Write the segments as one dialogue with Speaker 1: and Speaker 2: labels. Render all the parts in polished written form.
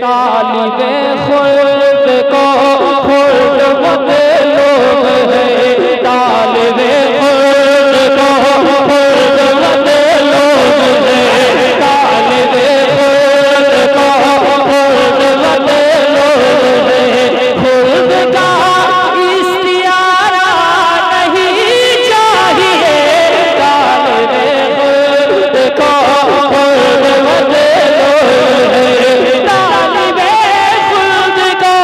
Speaker 1: तालिबे खुल्द को खुल्द मतलब है, तालिबे खुल्द को खुल्द मतलब है, तालिबे खुल्द को खुल्द मतलब है। खुल्द का इख्तियार नहीं चाहिए, तालिबे खुल्द को खुल्द मतलब है, तालिबे खुल्द को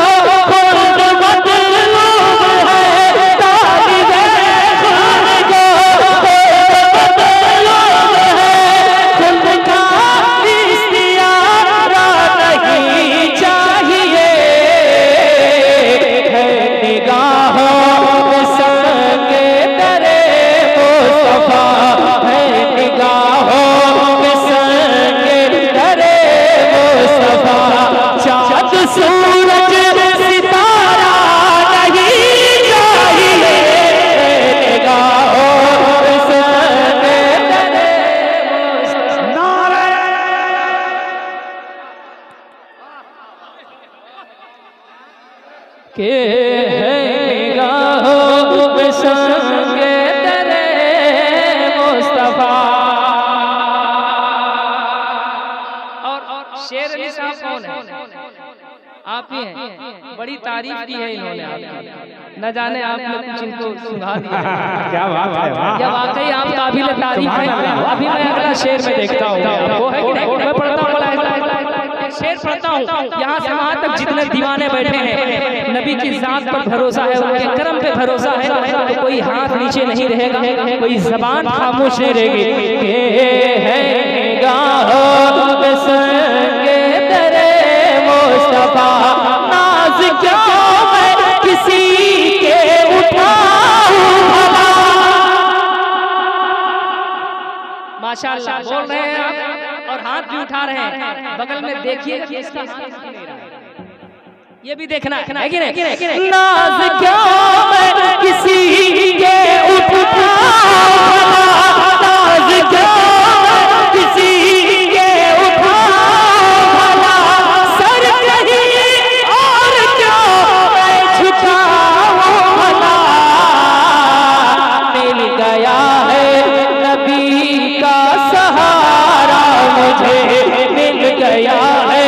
Speaker 1: खुल्द मतलब है, तालिबे खुल्द को खुल्द मतलब है। खुल्द का इख्तियार नहीं चाहिए, है निगाहों में संगे दरे मुस्तफा, है निगाहों में संगे दरे मुस्तफा। चाँद सूरज सितारा नहीं चाहिए, है निगाहों में संगे दरे मुस्तफा। के है निगाहों में संगे दरे मुस्तफा। और शेर अली साहब कौन है? आप ही हैं। बड़ी तारीफ की है इन्होंने आपकी, न जाने आपने कुछ इनको सुना दिया।
Speaker 2: क्या बात है,
Speaker 1: या वाकई आप काबिल तारीफ हैं। अभी मैं अगला शेर में देखता हूँ, वो है कि नहीं? मैं पढ़ता हूँ, शेर पढ़ता हूँ। यहाँ से वहाँ तक जितने दीवाने बैठे हैं, नबी की जात पर भरोसा है, उनके करम पे भरोसा है, तो कोई हाथ नीचे नहीं रहेगा, कोई जबान खामोश नहीं रहेगी। ये है निगाहों में संगे दरे मुस्तफा, नाज क्यों मैं किसी के उठाऊं भला। माशाअल्लाह बोल रहे हैं आप और हाथ भी उठा रहे हैं। बगल में देखिए कि इसका हाथ नहीं रहा है, ये भी देखना है कि नहीं? नाज क्यों मैं किसी के उठाऊं भला, नाज क्यों मैं किसी के उठाऊं भला, सर कहीं और क्यों मैं झुकाऊं भला। मिल गया है नबी का सहारा मुझे, मिल गया है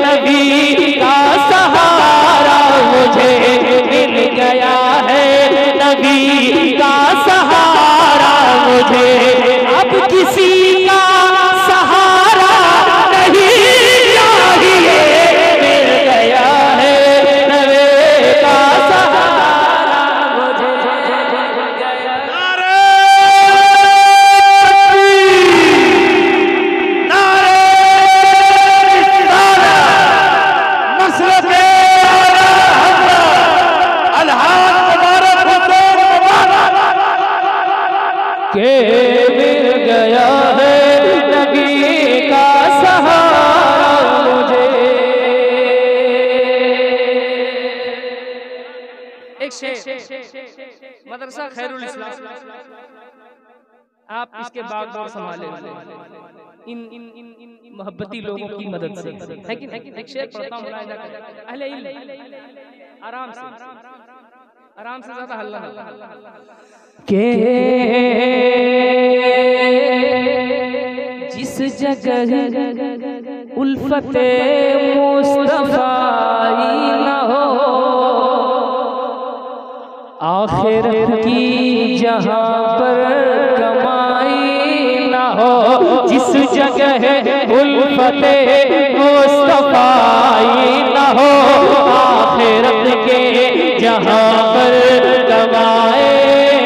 Speaker 1: नबी का सहारा मुझे, मिल गया है नबी का सहारा मुझे। अब किसी का सहारा नहीं चाहिए, मिल गया है नबी का सहारा मुझे, मिल गया। के मिल गया है नबी का सहारा मुझे। एक शेर मदरसा खैरुल इस्लाम, आप इसके बागडोर संभाले इन मोहब्बती लोगों की मदद से, है कि नहीं? एक शेर पढ़ता हूं, अहले इल्म आराम से ज्यादा हल्ला के जिस जगह उल्फते मुस्तफाई न हो, आखिरत की जहां पर कमाई न हो, जिस जगह उल्फते मुस्तफाई न हो, आखिरत के जहां पर कमाए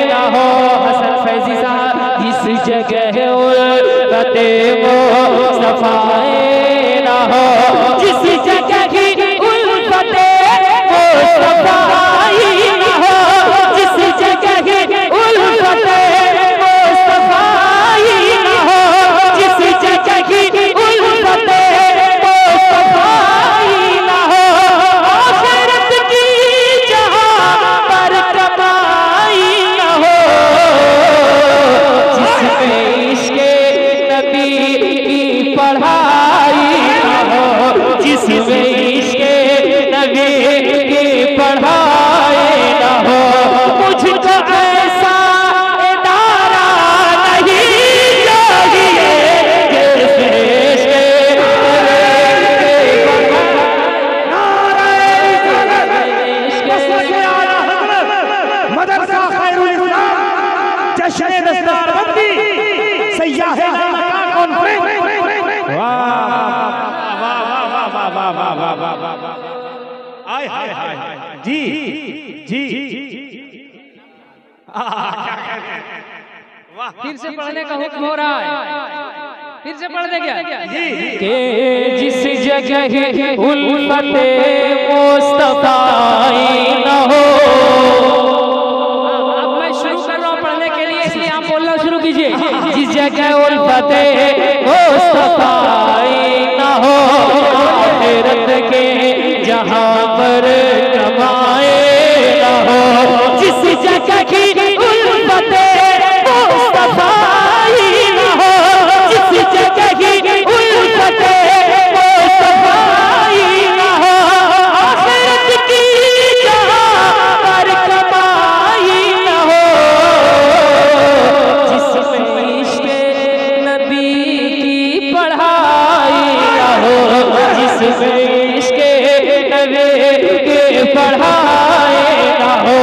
Speaker 1: न हो। हसन फैजी साहब, जिस जगह उल्फते मुस्तफाई न हो, जिस जगह की उल्फते मुस्तफाई न हो, जिस जगह की उल्फते मुस्तफाई न हो, जिस जगह की उल्फते
Speaker 2: वाह वाह वाह वाह वाह, आय हाय हाय, जी जी क्या कह रहे हैं, वाह।
Speaker 1: फिर से पढ़ने का हुक्म हो रहा है, फिर से पढ़ दे क्या
Speaker 2: जी
Speaker 1: के जिस जगह उल्फते मुस्तफाई न हो। अब मैं शुरू कर रहा हूँ पढ़ने के लिए, इसलिए आप बोलना शुरू कीजिए। जिस जगह उल्फते मुस्तफाई न हो, आखिरत के जहां पर कमाए न हो। जिस जगह की उल्फते मुस्तफाई न हो, जिस जगह की उल्फते मुस्तफाई न हो, आखिरत की जहां पर कमाई न हो। जिसमें इश्क़ नबी की पढ़ाई न हो, जिसमें इश्क़ नबी की पढ़ाई न हो,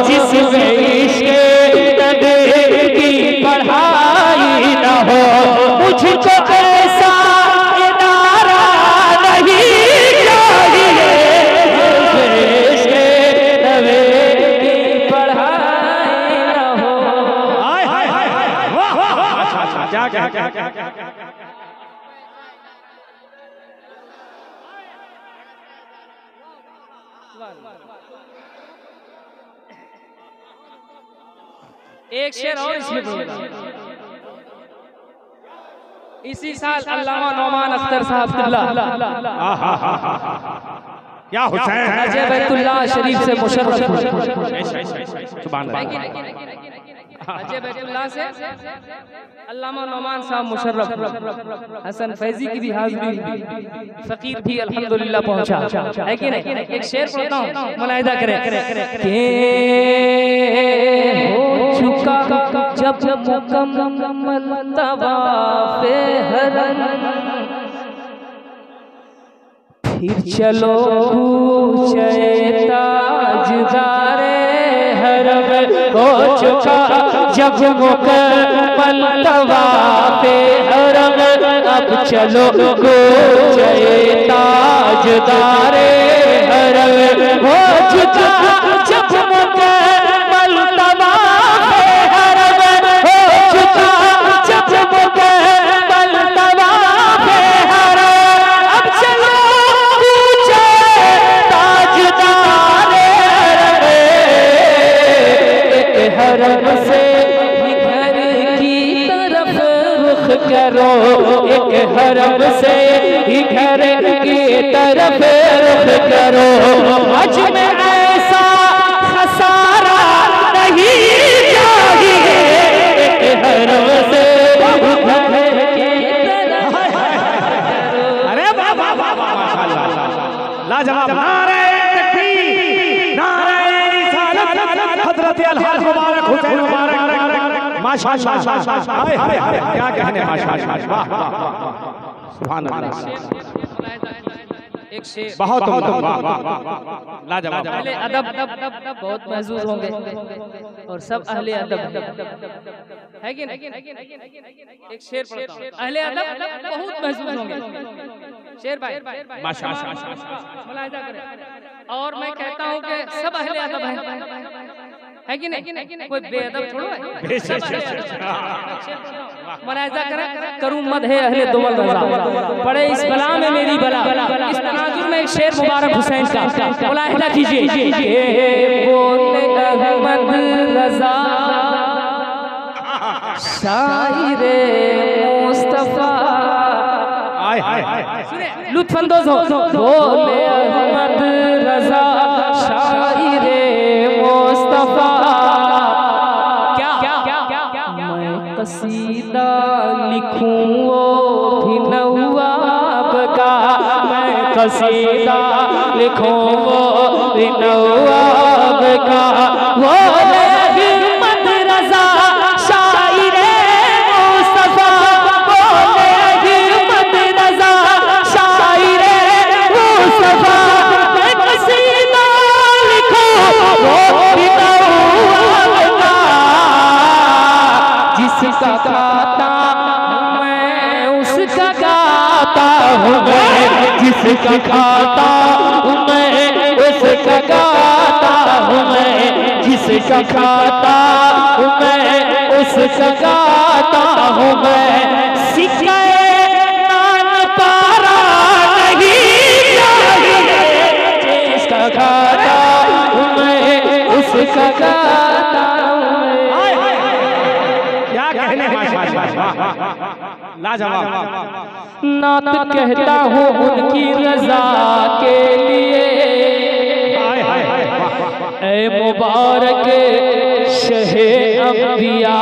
Speaker 1: जिसमें इश्क़ नबी की पढ़ाई न हो। मुझको ऐसा इदारा नहीं चाहिए, इश्क़ नबी की पढ़ाई न हो।
Speaker 2: हाय हाय हाय हाय, वाह वाह वाह, अच्छा अच्छा, क्या क्या क्या क्या क्या क्या,
Speaker 1: एक शेर और इसमें बोलूंगा। इसी साल अल्लामा नौमान अख्तर साहब
Speaker 2: क्या हुसैन
Speaker 1: अजय बैतुल्लाह शरीफ से मुशर्रफ हुए।
Speaker 2: सुभान अल्लाह,
Speaker 1: अजय बैतुल्लाह से अल्लामा नौमान साहब मुशर्रफ, हसन फैजी की भी हाज़िरी, फकीर भी अल्हम्दुलिल्लाह पहुंचा, है कि नहीं। एक शेर पढ़ता हूँ, मुलाहिदा करें। हो चुका जब मुकम्मल तवाफ़े हरम, फिर चलो कूचे ताजदारे हरम। हो चुका जब मुकम्मल तवाफ़े हरम, अब चलो कूचे ताजदारे हरम। हो चुका जब मुकम्मल तवाफ़े हरम, हो चुका जब मुकम्मल तवाफ़े हरम, अब चलो कूचे ताजदारे हरम। हरम से ही घर की तरफ रुख करो, एक हरम से ही घर की तरफ रुख करो। आज में ऐसा खसारा नहीं चाहिए, एक हरम से घर की तरफ।
Speaker 2: अरे वाह वाह वाह वाह, माशाअल्लाह, लाजवाब, नारे तकबीर, नारे रिसालत, हज़रत अलहाज मुबारक हुसैन मुबारक, माशाअल्लाह, हाय हाय हाय, क्या कहने, माशाअल्लाह, वाह वाह वाह, सुभान अल्लाह,
Speaker 1: एक शेर
Speaker 2: बहुत वाह वाह वाह, लाजवाब।
Speaker 1: अहले अदब बहुत महसूस होंगे, और सब अहले अदब है कि नहीं। एक शेर पढ़ता हूं, अहले अदब बहुत महसूस होंगे। शेर भाई
Speaker 2: माशाअल्लाह,
Speaker 1: मुलाहिदा करें। और मैं कहता हूं कि सब अहले अदब है कि नहीं, कोई बेअदब थोड़ा है, सब अहले अदब। मुलाहिदा करें, करूं मद है अहले दुवल रज़ा, पड़े इस बला में मेरी बला। इस तनाजुर में एक शेर मुबारक हुसैन का, मुलाहिदा कीजिए। बोले अहमद रज़ा शायरे मुस्तफा,
Speaker 2: हाय हाय हाय,
Speaker 1: लुत्फ अंदोज हो। बोले अहमद रज़ा शायरे मुस्तफा, मैं कसीदा लिखूं वो भी नवाब का, मैं कसीदा लिखूं वो भी नवाब का। वो अहमद रज़ा शायरे मुस्तफा, बोले अहमद रज़ा शायरे मुस्तफा, मैं कसीदा लिखूं वो भी नवाब का। जिसका गाता मैं उसका गाता हूँ, मैं जिसका जिसका खाता हूँ मैं उसका गाता हूँ मैं, जिसका खाता हूँ मैं उसका गाता हूँ मैं। सिक्का नान पारा नहीं चाहिए, जिसका खाता हूँ मैं उसका गाता हूँ मैं।
Speaker 2: क्या कहने लाजवाब।
Speaker 1: नात कहता हूँ उनकी रजा के लिए, ऐ मुबारक शहे अंबिया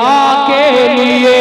Speaker 1: के लिए।